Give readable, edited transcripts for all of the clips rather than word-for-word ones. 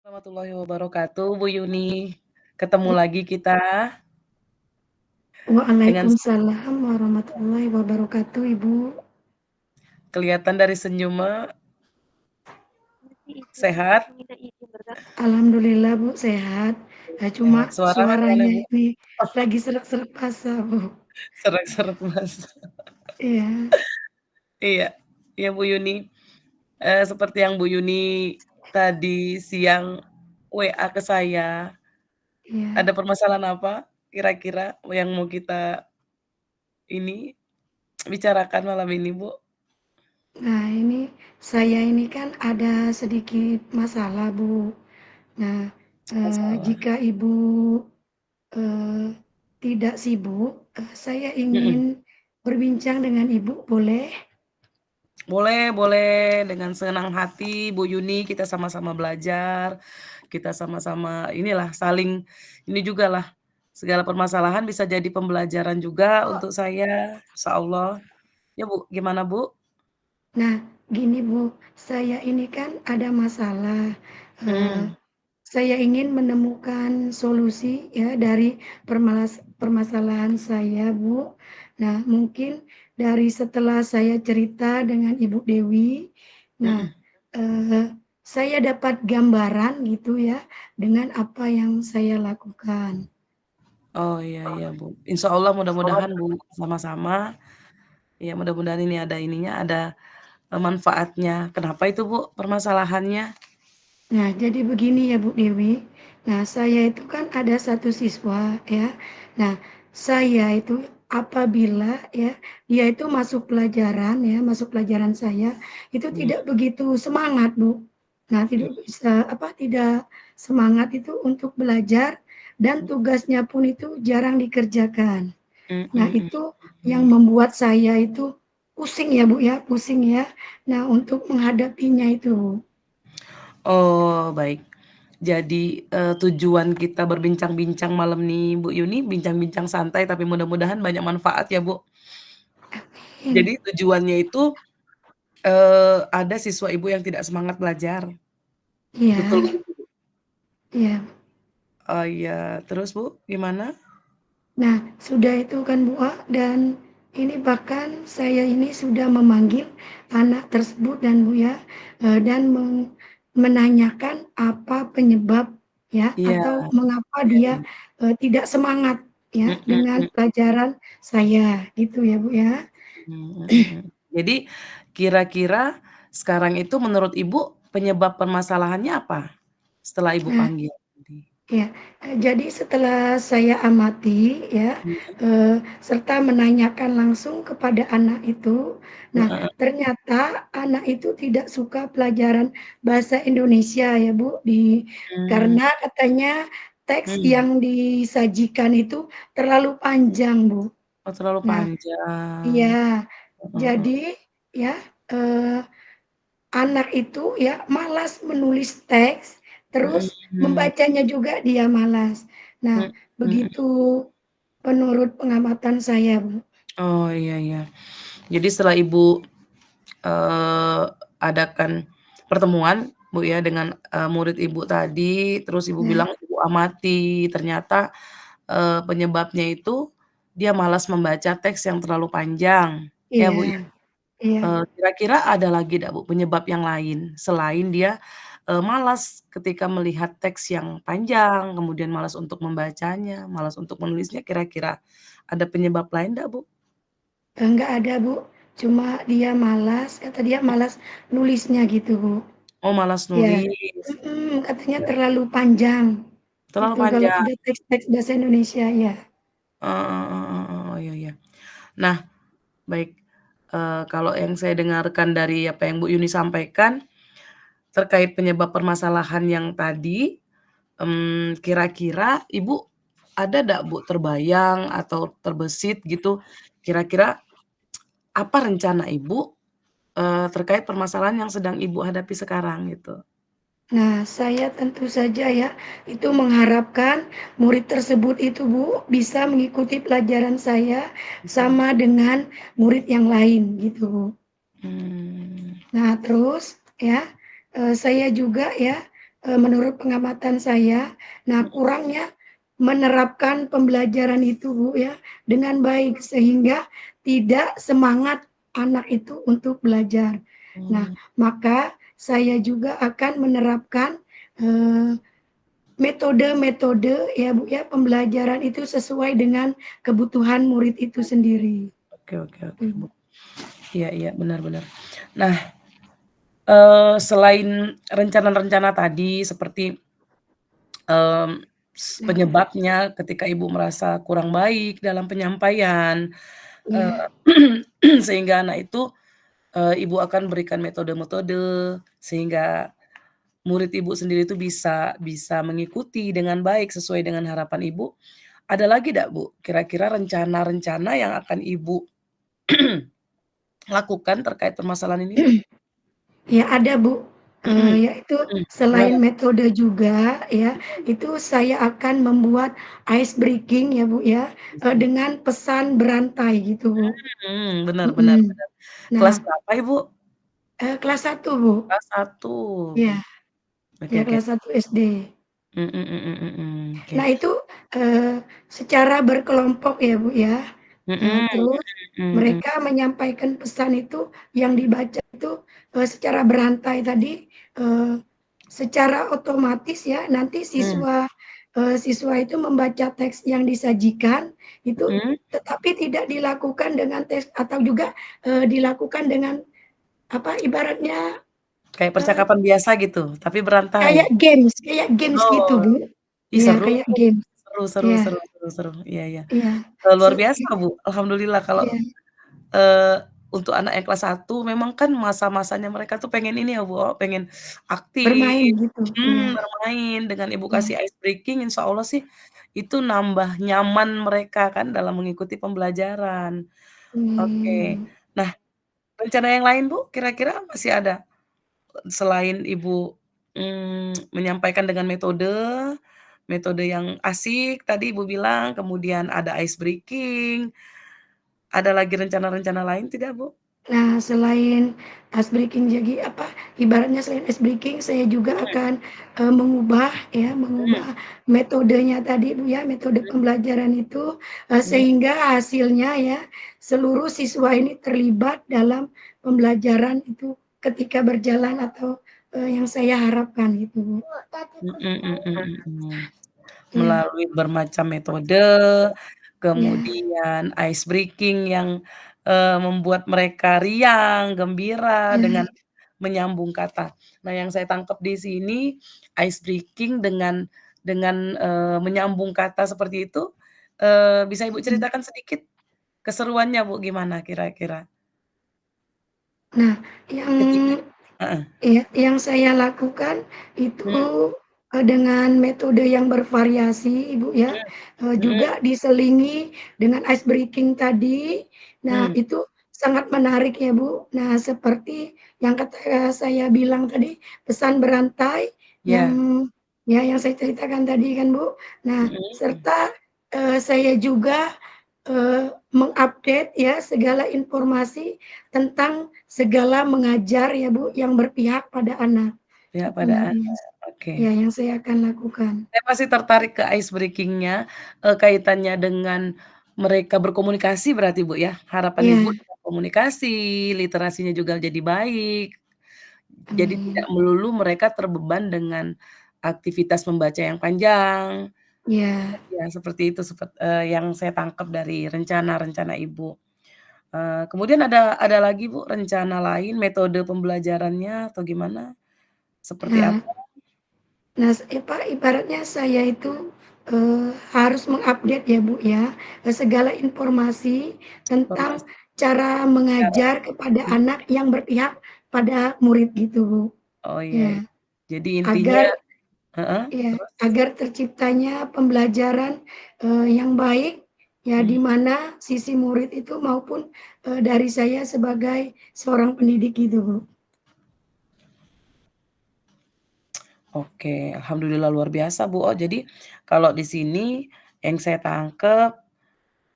Warahmatullahi wabarakatuh, Bu Yuni. Ketemu I lagi kita dengan Waalaikumsalam warahmatullahi wabarakatuh, Ibu. kelihatan dari senyumnya Masih izin, sehat. minta izin berkata. Alhamdulillah, Bu, sehat. Cuma Sehat. Suara bagaimana, suaranya Bu? ini lagi serak-serak basah, Bu. Serak-serak Mas. Iya, Iya, iya Bu Yuni. Seperti yang Bu Yuni tadi siang WA ke saya, iya. ada permasalahan apa kira-kira yang mau kita ini bicarakan malam ini, Bu? Nah, ini saya ini kan ada sedikit masalah, Bu. Nah, Masalah. jika Ibu eh, tidak sibuk, saya ingin Mhm. berbincang dengan Ibu, boleh? Boleh boleh, dengan senang hati Bu Yuni, kita sama-sama belajar, kita sama-sama inilah saling ini jugalah, segala permasalahan bisa jadi pembelajaran juga untuk saya, insyaallah. Ya Bu, gimana Bu? Nah, gini Bu, saya ini kan ada masalah. Eh, Mhm, saya ingin menemukan solusi ya dari permasalahan saya, Bu. Nah, mungkin dari setelah saya cerita dengan Ibu Dewi, nah, mhm. eh, saya dapat gambaran gitu ya dengan apa yang saya lakukan. Oh, iya iya Bu, insyaallah mudah-mudahan Bu, sama-sama, ya mudah-mudahan ini ada ininya, ada, manfaatnya. Kenapa itu Bu, permasalahannya? Nah, jadi begini ya Bu Dewi. Nah, saya itu kan ada satu siswa ya. Nah, saya itu apabila ya dia itu masuk pelajaran saya itu Mhm, tidak begitu semangat, Bu. Nah, tidak mhm, bisa tidak semangat itu untuk belajar dan mhm, tugasnya pun itu jarang dikerjakan. mhm Nah, mhm itu yang mhm. membuat saya itu pusing ya, Bu ya, pusing ya. Nah, untuk menghadapinya itu, Bu. Oh, baik. Jadi, tujuan kita berbincang-bincang malam nih, Bu Yuni, bincang-bincang santai tapi mudah-mudahan banyak manfaat ya, Bu. Ini, Jadi tujuannya itu, ada siswa Ibu yang tidak semangat belajar, betul iya. begitu, Bu? Iya. Oh, iya, terus, Bu, gimana? Nah, sudah itu kan Bu A, dan ini bahkan saya ini sudah memanggil anak tersebut dan Bu ya, dan menanyakan apa penyebab ya, Iya, atau mengapa iya dia iya. tidak semangat ya Mhm dengan mhm pelajaran saya, gitu ya Bu ya. mhm mhm. Jadi kira-kira sekarang itu menurut Ibu penyebab permasalahannya apa? Setelah Ibu Nah, panggil tadi? ya, jadi setelah saya amati ya, Iya, serta menanyakan langsung kepada anak itu, nah heeh, ternyata anak itu tidak suka pelajaran bahasa Indonesia ya Bu, mmm, karena katanya teks mhm. yang disajikan itu terlalu panjang Bu. Oh, terlalu Nah panjang. iya, Heeh heeh. jadi ya, eee anak itu ya malas menulis teks, terus Mhm, membacanya juga dia malas. Nah, mhm mhm. begitu menurut pengamatan saya, Bu. Oh, iya iya. Jadi setelah Ibu, eee, adakan pertemuan, Bu, ya, dengan, murid Ibu tadi, terus Ibu Nah, bilang Ibu amati, ternyata, penyebabnya itu dia malas membaca teks yang terlalu panjang, ya, iya, Bu, ya? iya. Kira-kira ada lagi nggak, Bu, penyebab yang lain selain dia, malas ketika melihat teks yang panjang, kemudian malas untuk membacanya, malas untuk menulisnya, kira-kira ada penyebab lain nggak, Bu? Enggak ada, Bu, cuma dia malas, kata dia malas nulisnya gitu, Bu. Oh, malas Iya, nulis. katanya Ya, terlalu panjang, terlalu itu kalau panjang. ada teks-teks bahasa Indonesia, ya. Heeh heeh heeh. Oh, iya iya. Nah, baik, kalau yang saya dengarkan dari apa yang Bu Yuni sampaikan, terkait penyebab permasalahan yang tadi, kira-kira Ibu ada ndak, Bu, terbayang atau terbesit gitu, kira-kira apa rencana Ibu, terkait permasalahan yang sedang Ibu hadapi sekarang gitu? Nah, saya tentu saja ya, itu mengharapkan murid tersebut itu Bu, bisa mengikuti pelajaran saya Mhm. sama dengan murid yang lain gitu Bu. Mmm, Nah terus ya, saya juga ya, menurut pengamatan saya, nah Mhm. kurangnya menerapkan pembelajaran itu, Bu, ya, dengan baik sehingga tidak semangat anak itu untuk belajar. Nah, Mmm, maka saya juga akan menerapkan, eee, metode-metode ya, Bu, ya, pembelajaran itu sesuai dengan kebutuhan murid itu sendiri. oke oke oke, Bu. Mmm, Iya iya, benar benar. Nah, selain rencana-rencana tadi seperti, mmm, nah, penyebabnya ketika Ibu merasa kurang baik dalam penyampaian, iya, eee, sehingga anak itu, Ibu akan berikan metode-metode sehingga murid Ibu sendiri itu bisa bisa mengikuti dengan baik sesuai dengan harapan Ibu. Ada lagi ndak, Bu, kira-kira rencana-rencana yang akan Ibu lakukan terkait permasalahan ini, Bu? ya ada, Bu, Mhm, yaitu selain gimana? metode juga ya, itu saya akan membuat ice breaking ya, Bu, ya, dengan pesan berantai gitu, Bu. Bener bener Mhm. bener. Kelas Nah, berapa Ibu? kelas 1 Bu. Kelas 1. Iya, Oke ya oke. kelas 1 SD. Oke. Nah itu, secara berkelompok ya, Bu, ya. Mhm Terus mhm mhm. mereka menyampaikan pesan itu yang dibaca itu, secara berantai tadi, eee, secara otomatis ya nanti Mmm, siswa itu membaca teks yang disajikan itu mhm. tetapi tidak dilakukan dengan teks atau juga, dilakukan dengan apa, ibaratnya, Kayak eee, percakapan biasa gitu, tapi berantai? kayak games gitu, Oh, Bu. ih Iya, seru kayak tuh, games. seru seru Iya seru seru seru, iya iya. iya. Luar Se biasa, Bu, alhamdulillah kalau, iya, eee, untuk anak yang kelas 1 memang kan masa-masanya mereka tuh pengen ini ya, Bu, pengen bermain aktif, gitu. Iya bermain, dengan Ibu iya. kasih ice breaking insya Allah sih itu nambah nyaman mereka kan dalam mengikuti pembelajaran. Oke. Mmm, Nah, rencana yang lain, Bu, kira-kira masih ada? Selain Ibu, menyampaikan dengan metode metode yang asik tadi Ibu bilang, kemudian ada ice breaking, ada lagi rencana-rencana lain tidak, Bu? nah selain ice breaking jadi apa, ibaratnya selain ice breaking saya juga Mhm akan, mengubah ya, mhm mengubah metodenya tadi Bu ya, metode mhm pembelajaran itu, mhm. sehingga hasilnya ya, seluruh siswa ini terlibat dalam pembelajaran itu ketika berjalan atau, yang saya harapkan gitu Bu. Mhm mhm mhm. Iya Melalui bermacam metode, iya kemudian ice breaking yang, membuat mereka riang, gembira dengan iya, menyambung kata. Nah, yang saya tangkap di sini ice breaking dengan menyambung kata seperti itu, bisa Ibu mhm. ceritakan sedikit keseruannya, Bu, gimana kira-kira? Nah yang Ketika heeh, iya, yang saya lakukan itu, mmm, dengan metode yang bervariasi, Ibu, ya, mhm juga mhm, diselingi dengan ice breaking tadi. Nah, mmm, itu sangat menarik ya, Bu. Nah, seperti yang kata saya bilang tadi, pesan berantai yang iya, ya yang saya ceritakan tadi kan, Bu. Nah, mhm, serta, saya juga, mengupdate ya segala informasi tentang segala mengajar ya, Bu, yang berpihak pada anak. ya pada Itulah oke. yang saya akan lakukan. Saya masih tertarik ke ice breaking-nya, kaitannya dengan mereka berkomunikasi berarti, Bu, ya? Harapan Ibu Iya, dengan komunikasi, literasinya juga jadi baik, jadi tidak amin. melulu mereka terbeban dengan aktivitas membaca yang panjang. Iya. Ya seperti itu, yang saya tangkap dari rencana-rencana Ibu. Kemudian ada lagi, Bu, rencana lain, metode pembelajarannya atau gimana? Seperti Nah apa? nah, ibaratnya saya itu, harus mengupdate ya, Bu, ya, segala informasi tentang Informasi cara cara mengajar kepada mhm, anak yang berpihak pada murid gitu, Bu. oh iya, Ya, jadi intinya agar heeh, ya, terus? agar terciptanya pembelajaran, yang baik, ya Mhm, di mana sisi murid itu maupun, dari saya sebagai seorang pendidik gitu, Bu. oke, alhamdulillah luar biasa, Bu. Oh, jadi kalau di sini yang saya tangkep,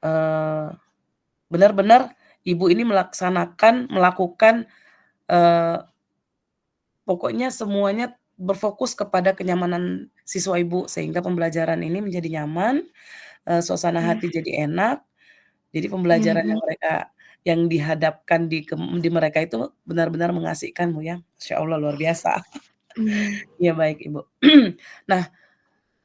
eee, benar-benar Ibu ini melakukan, eee, pokoknya semuanya berfokus kepada kenyamanan siswa Ibu, sehingga pembelajaran ini menjadi nyaman, suasana Iya, hati jadi enak, jadi iya, pembelajaran Bu. yang dihadapkan di mereka itu benar-benar mengasihkan, Bu, ya. Masya Allah luar biasa. Iya. Iya baik, Ibu. Nah,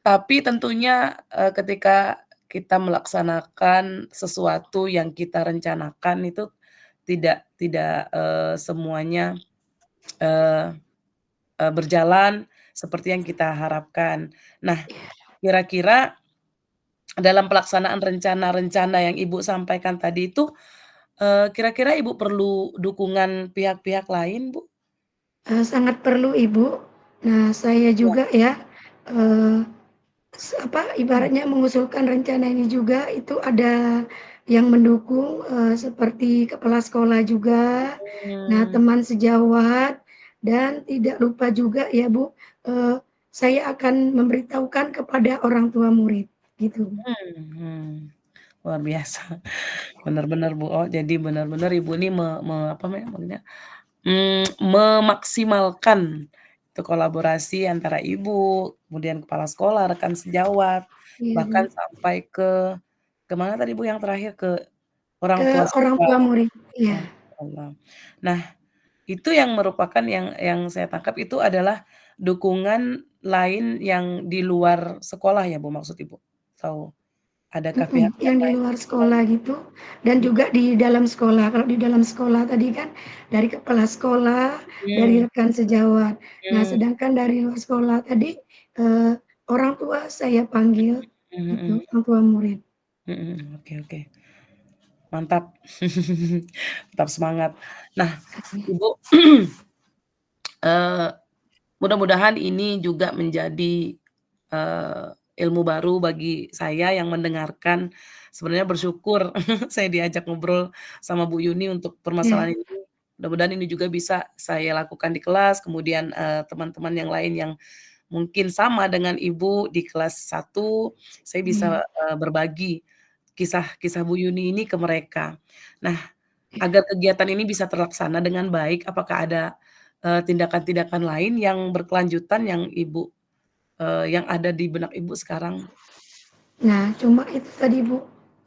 tapi tentunya, ketika kita melaksanakan sesuatu yang kita rencanakan itu tidak tidak, semuanya, eee berjalan seperti yang kita harapkan. Nah, kira-kira dalam pelaksanaan rencana-rencana yang Ibu sampaikan tadi itu, kira-kira Ibu perlu dukungan pihak-pihak lain, Bu? Sangat perlu, Ibu. Nah, saya Iya, juga ya, eee, mhm. ibaratnya mengusulkan rencana ini juga itu ada yang mendukung, seperti kepala sekolah juga, nah Mmm, teman sejawat, dan tidak lupa juga ya Bu, eee, saya akan memberitahukan kepada orang tua murid, gitu Bu. mhm. Luar biasa. Benar-benar, Bu. Oh, jadi benar-benar Ibu ini apa namanya, memaksimalkan itu kolaborasi antara Ibu, kemudian kepala sekolah, rekan sejawat, Iya bahkan Bu, sampai ke mana tadi, Bu, yang terakhir? Ke orang ke tua orang siswa. tua murid, iya. Oh, Allah. Nah, itu yang merupakan yang saya tangkap itu adalah dukungan lain yang di luar sekolah ya, Bu, maksud Ibu? Atau adakah pihak-pihak Yang di lain luar selain sekolah gitu, dan mhm, juga di dalam sekolah. Kalau di dalam sekolah tadi kan dari kepala sekolah, dari mmm, rekan sejawat. Nah, mmm, sedangkan dari luar sekolah tadi, eee, orang tua saya panggil, mhm gitu, mhm, orang tua murid. mhm, oke oke, mantap. Tetap semangat. Nah, Ibu, eee, mudah-mudahan ini juga menjadi, eee, ilmu baru bagi saya yang mendengarkan. Sebenarnya bersyukur saya diajak ngobrol sama Bu Yuni untuk Ya, permasalahan ini. Mudah-mudahan ini juga bisa saya lakukan di kelas, kemudian, teman-teman yang lain yang mungkin sama dengan Ibu di kelas 1, saya bisa, iya, berbagi kisah-kisah Bu Yuni ini ke mereka. Nah, agar kegiatan ini bisa terlaksana dengan baik, apakah ada, tindakan-tindakan lain yang berkelanjutan yang yang ada di benak Ibu sekarang? nah cuma itu tadi Bu,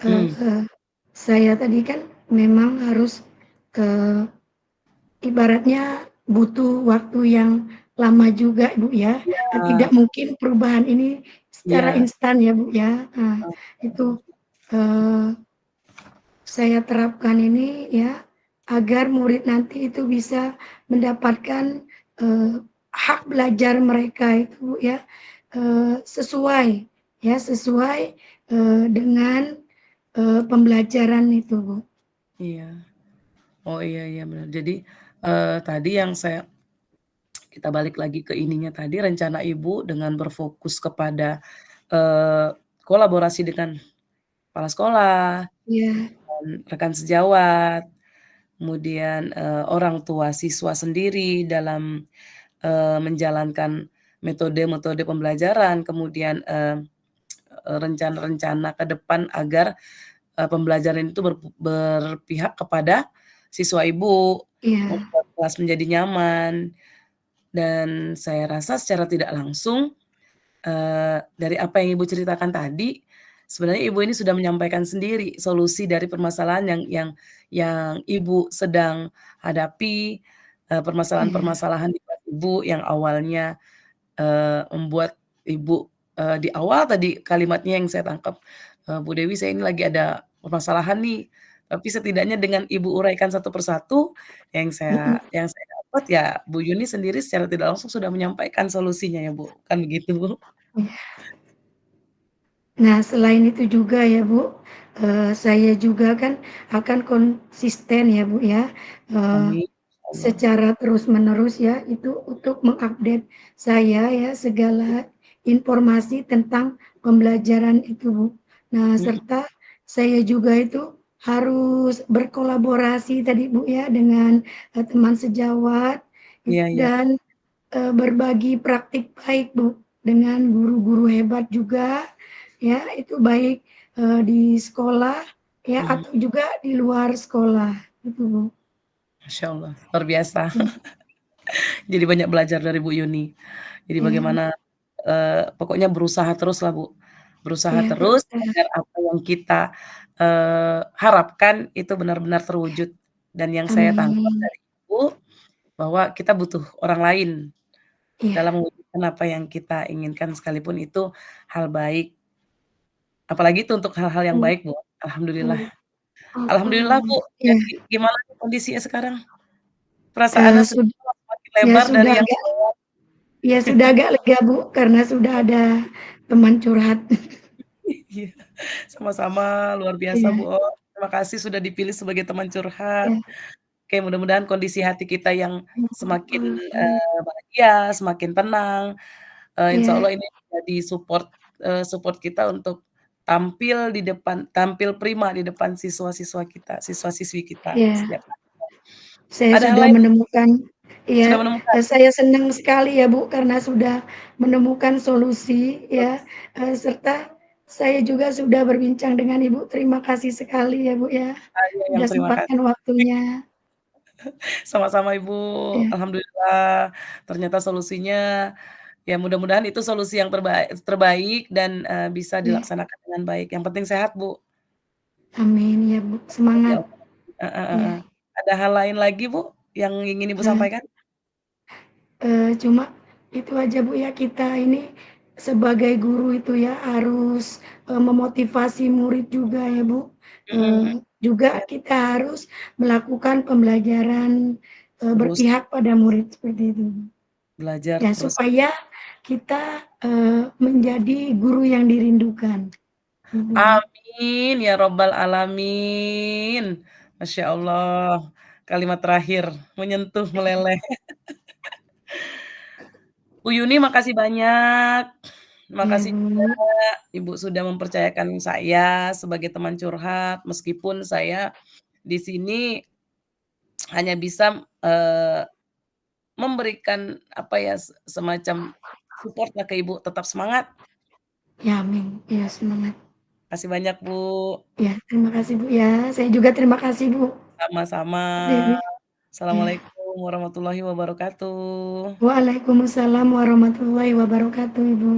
Mmm, saya tadi kan memang harus, eee, ibaratnya butuh waktu yang lama juga Bu ya, tidak iya mungkin perubahan ini secara iya, instan ya Bu ya. Nah, itu, eee, saya terapkan ini ya, agar murid nanti itu bisa mendapatkan, eee, hak belajar mereka itu Bu ya, sesuai ya, sesuai, dengan, pembelajaran itu Bu. iya. Oh, iya iya, benar. Jadi, tadi yang kita balik lagi ke ininya tadi, rencana Ibu dengan berfokus kepada, eee, kolaborasi dengan kepala sekolah, Iya, dan rekan sejawat, kemudian, orang tua siswa sendiri dalam, menjalankan metode-metode pembelajaran, kemudian, rencana-rencana ke depan agar, pembelajaran itu berpihak kepada siswa Ibu, iya, membuat kelas menjadi nyaman, dan saya rasa secara tidak langsung, dari apa yang Ibu ceritakan tadi, sebenarnya Ibu ini sudah menyampaikan sendiri solusi dari permasalahan yang Ibu sedang hadapi, iya, permasalahan-permasalahan di kelas Ibu yang awalnya, membuat Ibu, di awal tadi kalimatnya yang saya tangkap, "Bu Dewi, saya ini lagi ada permasalahan nih." Tapi setidaknya dengan Ibu uraikan satu persatu, mhm, yang saya dapat ya Bu Yuni sendiri secara tidak langsung sudah menyampaikan solusinya ya, Bu, kan begitu, Bu? iya. Nah, selain itu juga ya, Bu, saya juga kan akan konsisten ya, Bu, ya, eee, Amin, insyaallah. secara terus-menerus ya, itu untuk mengupdate saya ya, segala informasi tentang pembelajaran itu, Bu. Nah, Mhm, serta saya juga itu harus berkolaborasi tadi, Bu, ya, dengan, teman sejawat iya iya, dan berbagi praktik baik, Bu, dengan guru-guru hebat juga, ya, itu baik, di sekolah, ya, mhm, atau juga di luar sekolah, gitu, Bu. masya Allah, luar biasa. Iya, Jadi banyak belajar dari Bu Yuni. Jadi Iya, Bu. bagaimana, pokoknya berusaha teruslah, Bu. Berusaha Iya, terus berusaha. agar apa yang kita, harapkan itu benar-benar terwujud. Dan yang saya tangkap Amin. dari Ibu, bahwa kita butuh orang lain Iya, dalam mewujudkan apa yang kita inginkan sekalipun itu hal baik. Apalagi itu untuk hal-hal yang mmm, baik, Bu. Alhamdulillah. mmm, mhm, Alhamdulillah, Bu. iya, Jadi gimana nih kondisinya sekarang? Perasaannya sud sudah semakin ya lebar dari sudah yang agak awal. ya sudah agak lega, Bu, karena sudah ada teman curhat. Iya, sama-sama, luar biasa, Bu, Iya, oh. Terima kasih sudah dipilih sebagai teman curhat. iya, Oke, mudah-mudahan kondisi hati kita yang semakin, mhm, bahagia, semakin tenang, insya iya, Allah ini jadi support kita untuk tampil prima di depan siswa-siswa kita, siswa-siswi kita iya. setiap harinya. Saya Ada hal sudah lain menemukan sudah iya, menemukan? saya senang sekali ya, Bu, karena sudah menemukan solusi ya, serta saya juga sudah berbincang dengan Ibu. Terima kasih sekali ya, Bu, ya, Saya yang sudah terima sempatkan kasih. waktunya. Sama-sama, Ibu. Iya, Alhamdulillah ternyata solusinya ya mudah-mudahan itu solusi yang terbaik dan, bisa iya, dilaksanakan dengan baik. Yang penting sehat, Bu. amin ya, Bu, Ya semangat. Allah. Heeh Iya, heeh. Ada hal lain lagi, Bu, yang ingin Ibu eee sampaikan? Cuma itu aja, Bu, ya, kita ini sebagai guru itu ya harus, memotivasi murid juga ya, Bu, Mhm mhm. juga Iya, kita harus melakukan pembelajaran, terus berpihak pada murid, seperti itu. belajar Ya, terus. supaya kita, menjadi guru yang dirindukan, gitu, Bu. Amin ya robbal alamin. Masya Allah, kalimat terakhir menyentuh, meleleh. Bu Yuni makasih banyak. Iya, Makasih juga Bu. Ibu sudah mempercayakan saya sebagai teman curhat, meskipun saya di sini hanya bisa, memberikan apa ya, semacam support-lah ke Ibu, tetap semangat. Ya, amin. Iya, semangat. Makasih banyak, Bu. Ya, terima kasih, Bu, ya. Saya juga terima kasih, Bu, Sama-sama. Dewi. Ya. Assalamualaikum warahmatullahi wabarakatuh. Waalaikumsalam warahmatullahi wabarakatuh, Ibu.